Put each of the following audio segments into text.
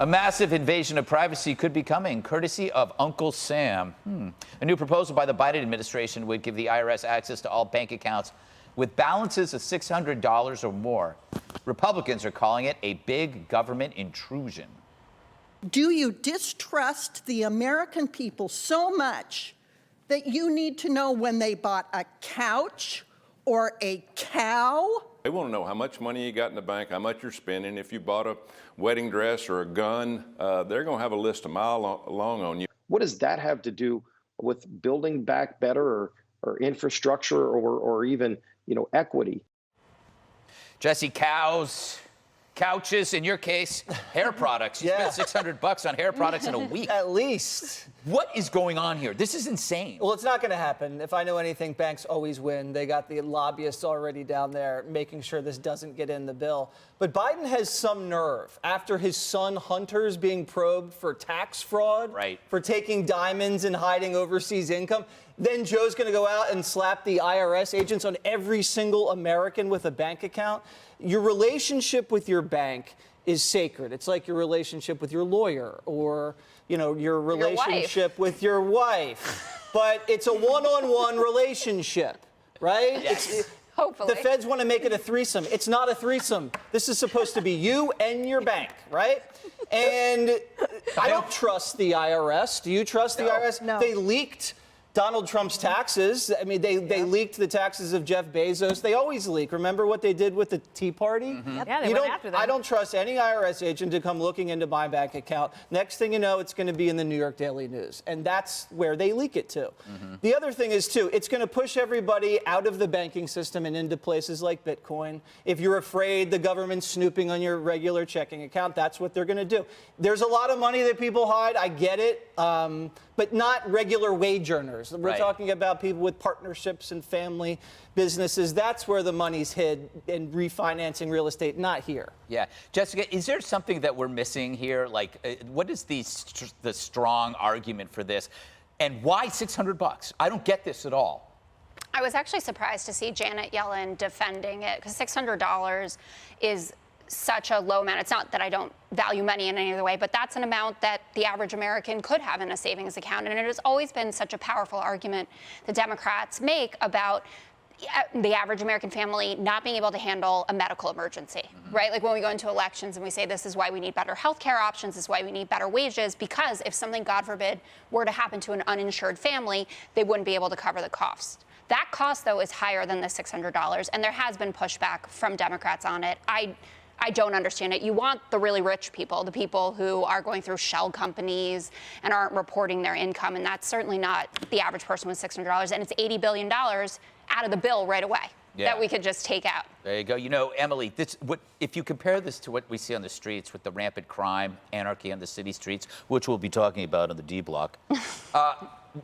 A massive invasion of privacy could be coming, courtesy of Uncle Sam. A new proposal by the Biden administration would give the IRS access to all bank accounts with balances of $600 or more. Republicans are calling it a big government intrusion. Do you distrust the American people so much that you need to know when they bought a couch or a cow? They want to know how much money you got in the bank, how much you're spending. If you bought a wedding dress or a gun, they're going to have a list a mile long on you. What does that have to do with building back better or infrastructure or even, equity? Jesse, couches, in your case, hair products. You spent $600 on hair products in a week. At least. What is going on here? This is insane. Well, it's not going to happen. If I know anything, banks always win. They got the lobbyists already down there making sure this doesn't get in the bill. But Biden has some nerve after his son Hunter's being probed for tax fraud, for taking diamonds and hiding overseas income. Then Joe's going to go out and slap the IRS agents on every single American with a bank account. Your relationship with your bank is sacred. It's like your relationship with your lawyer or, your relationship with your wife. But it's a one-on-one relationship, right? Yes. Hopefully. The feds want to make it a threesome. It's not a threesome. This is supposed to be you and your bank, right? And I don't trust the IRS. Do you trust the IRS? No. They leaked Donald Trump's taxes. I mean, they leaked the taxes of Jeff Bezos. They always leak. Remember what they did with the Tea Party? Yeah, they went after them. I don't trust any IRS agent to come looking into my bank account. Next thing you know, it's going to be in the New York Daily News. And that's where they leak it to. The other thing is, too, it's going to push everybody out of the banking system and into places like Bitcoin. If you're afraid the government's snooping on your regular checking account, that's what they're going to do. There's a lot of money that people hide. I get it. But not regular wage earners. We're talking about people with partnerships and family businesses. That's where the money's hid in refinancing real estate, not here. Yeah. Jessica, is there something that we're missing here? Like, what is the strong argument for this? And why $600? I don't get this at all. I was actually surprised to see Janet Yellen defending it because $600 is such a low amount. It's not that I don't value money in any other way, but that's an amount that the average American could have in a savings account. And it has always been such a powerful argument the Democrats make about the average American family not being able to handle a medical emergency, right? Like when we go into elections and we say this is why we need better healthcare options, this is why we need better wages, because if something, God forbid, were to happen to an uninsured family, they wouldn't be able to cover the cost. That cost, though, is higher than the $600, and there has been pushback from Democrats on it. I don't understand it. You want the really rich people, the people who are going through shell companies and aren't reporting their income, and that's certainly not the average person with $600, and it's $80 billion out of the bill right away that we could just take out. There you go. Emily, if you compare this to what we see on the streets with the rampant crime, anarchy on the city streets, which we'll be talking about on the D block,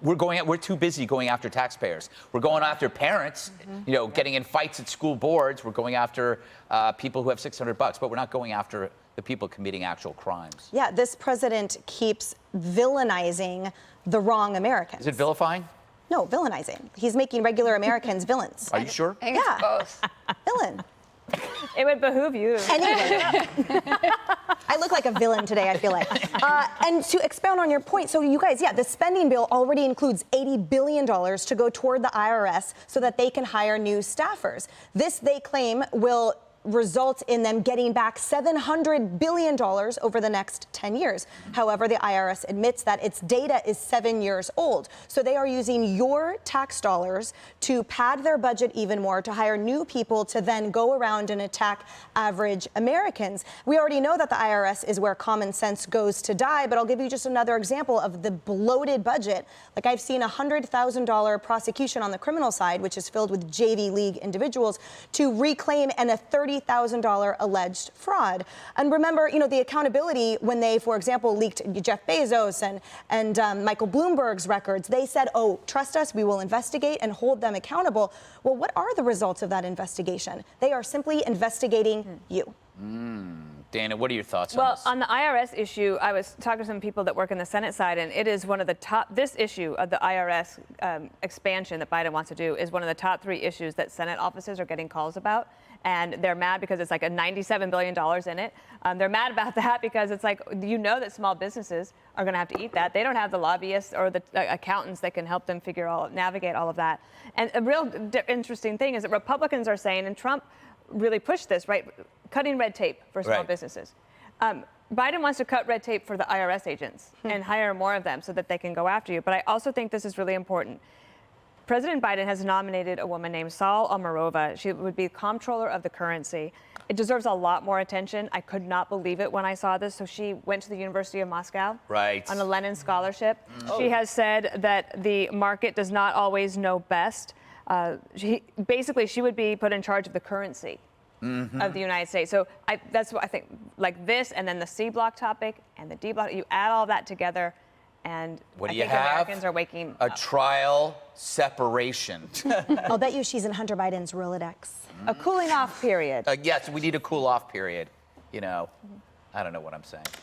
we're too busy going after taxpayers. We're going after parents, getting in fights at school boards. We're going after people who have $600, but we're not going after the people committing actual crimes. Yeah, this president keeps villainizing the wrong Americans. Is it vilifying? No, villainizing. He's making regular Americans villains. Are you sure? I think it's both. Villain. It would behoove you. Anyway, I look like a villain today, I feel like. And to expound on your point, so you guys, the spending bill already includes $80 billion to go toward the IRS so that they can hire new staffers. This, they claim, will result in them getting back $700 billion over the next 10 years. However, the IRS admits that its data is 7 years old. So they are using your tax dollars to pad their budget even more, to hire new people to then go around and attack average Americans. We already know that the IRS is where common sense goes to die, but I'll give you just another example of the bloated budget. Like, I've seen a $100,000 prosecution on the criminal side, which is filled with JV League individuals, to reclaim and a $30,000 alleged fraud. And remember, the accountability when they, for example, leaked Jeff Bezos and Michael Bloomberg's records. They said, oh, trust us, we will investigate and hold them accountable. Well, what are the results of that investigation? They are simply investigating you. Dana, what are your thoughts on Well, this? on the IRS issue, I was talking to some people that work in the Senate side, and it is one of the top. This issue of the IRS expansion that Biden wants to do is one of the top 3 issues that Senate offices are getting calls about. And they're mad because it's like a $97 billion in it. They're mad about that because it's like, that small businesses are going to have to eat that. They don't have the lobbyists or the accountants that can help them navigate all of that. And a real interesting thing is that Republicans are saying, and Trump really pushed this, right? Cutting red tape for small Right. businesses. Biden wants to cut red tape for the IRS agents and hire more of them so that they can go after you. But I also think this is really important. President Biden has nominated a woman named Saul Omarova. She would be comptroller of the currency. It deserves a lot more attention. I could not believe it when I saw this. So she went to the University of Moscow Right. on a Lenin scholarship. She has said that the market does not always know best. She would be put in charge of the currency of the United States. So that's what I think, like this, and then the C block topic and the D block. You add all that together, and What I do you think have? Americans are waking A up. trial separation. I'll bet you she's in Hunter Biden's Rolodex. A cooling off period. Yes, we need a cool off period. I don't know what I'm saying.